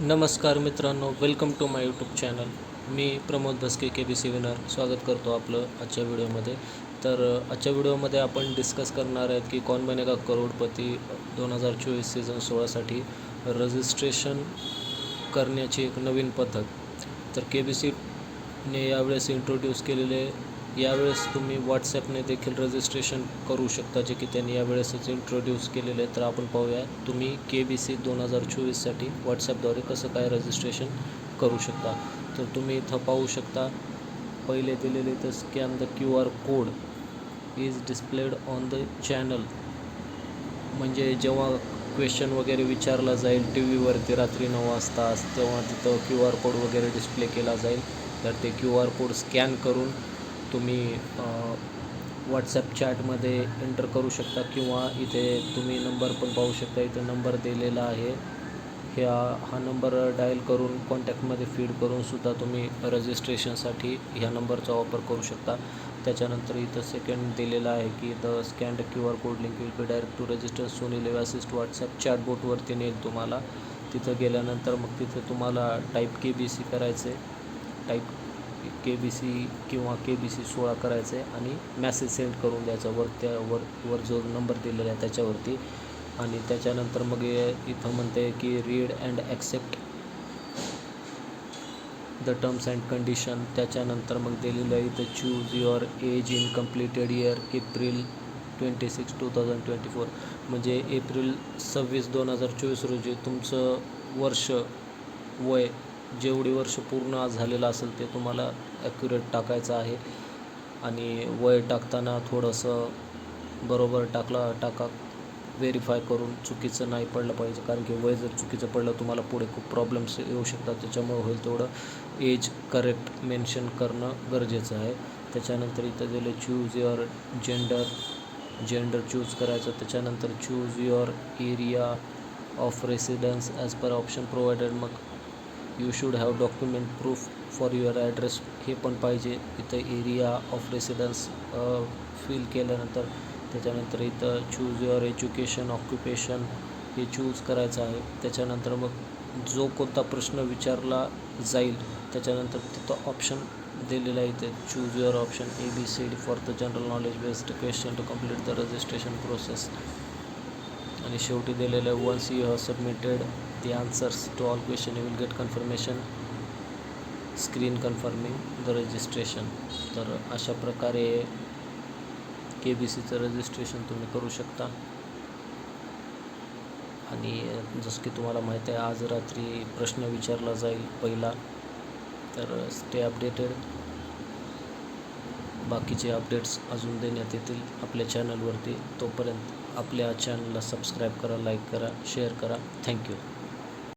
नमस्कार मित्रांनो, welcome to my YouTube channel. मी प्रमोद भस्के KBC विनर स्वागत करतो आपलं आजच्या व्हिडिओमध्ये. तर आजच्या व्हिडिओमध्ये आपण डिस्कस करणार आहेत की कौन बनेगा करोडपती 2024 सीझन 16साठी रजिस्ट्रेशन करण्याची एक नवीन पद्धत. तर KBCने यावेळेस इंट्रोड्यूस केलेले, यावेळेस तुम्ही व्हॉट्सॲपने देखील रजिस्ट्रेशन करू शकता, जे की त्यांनी यावेळेसच इंट्रोड्यूस केलेले. तर आपण पाहूया तुम्ही KBC 2024साठी व्हॉट्सॲपद्वारे कसं काय रजिस्ट्रेशन करू शकता. तर तुम्ही इथं पाहू शकता, पहिले दिलेले तर scan the QR code is displayed on the channel. म्हणजे जेव्हा क्वेश्चन वगैरे विचारला जाईल टी व्हीवरती रात्री 9 वाजता, तेव्हा तिथं QR कोड वगैरे डिस्प्ले केला जाईल. तर ते QR कोड स्कॅन करून तुम्ही व्हॉट्सॲप चॅटमध्ये एंटर करू शकता, किंवा इथे तुम्ही नंबर पण पाहू शकता. इथे नंबर दिलेला आहे, हा नंबर डायल करून कॉन्टॅक्टमध्ये फीड करूनसुद्धा तुम्ही रजिस्ट्रेशनसाठी ह्या नंबरचा वापर करू शकता. त्याच्यानंतर इथं सेकंड दिलेला आहे की the scanned QR code link will be direct to register soon इलेव असिस्ट व्हॉट्सॲप चॅटबोटवरती नेईल तुम्हाला. तिथं गेल्यानंतर मग तिथे तुम्हाला टाईप KBC करायचं आहे, टाईप KBC किंवा KBC 16 करायचं आहे आणि मॅसेज सेंड करून द्यायचा वर जो नंबर दिलेला आहे त्याच्यावरती. आणि त्याच्यानंतर मग इथं म्हणते की read and accept the terms and condition. त्याच्यानंतर मग दिलेलं आहे इथं choose your as in completed year April 26, 2024. म्हणजे एप्रिल 26, 2024 रोजी तुमचं वर्ष, वय, जेवढी वर्ष पूर्ण झालेलं असेल ते तुम्हाला ॲक्युरेट टाकायचं आहे. आणि वय टाकताना थोडंसं बरोबर टाका, व्हेरीफाय करून. चुकीचं नाही पडलं पाहिजे, कारण की वय जर चुकीचं पडलं तुम्हाला पुढे खूप प्रॉब्लेम्स येऊ शकतात. त्याच्यामुळे होईल तेवढं एज करेक्ट मेन्शन करणं गरजेचं आहे. त्याच्यानंतर इथं दिले चूज युअर जेंडर चूज करायचं. त्याच्यानंतर choose your area of residence as per option provided. मग you should have document proof for your address, हे पण पाहिजे. इथं एरिया ऑफ रेसिडन्स फिल केल्यानंतर त्याच्यानंतर इथं चूज युअर एज्युकेशन ऑक्युपेशन हे चूज करायचं आहे. त्याच्यानंतर मग जो कोणता प्रश्न विचारला जाईल त्याच्यानंतर तिथं ऑप्शन दिलेलं आहे. इथे choose your option ABCD for the general knowledge based question to complete the registration process. आणि शेवटी दिलेलं आहे once you have submitted the answers to all question you will get confirmation screen confirming the registration. तर अशा प्रकारे KBCचं registration तुम्ही करू शकता. आणि जसं की तुम्हाला माहीत आहे, आज रात्री प्रश्न विचारला जाईल पहिला. तर स्टे अपडेटेड. बाकीचे अपडेट्स अजून देण्यात येतील आपल्या चॅनलवरती. तोपर्यंत आपल्या चॅनलला सबस्क्राईब करा, लाईक करा, शेअर करा. थँक्यू.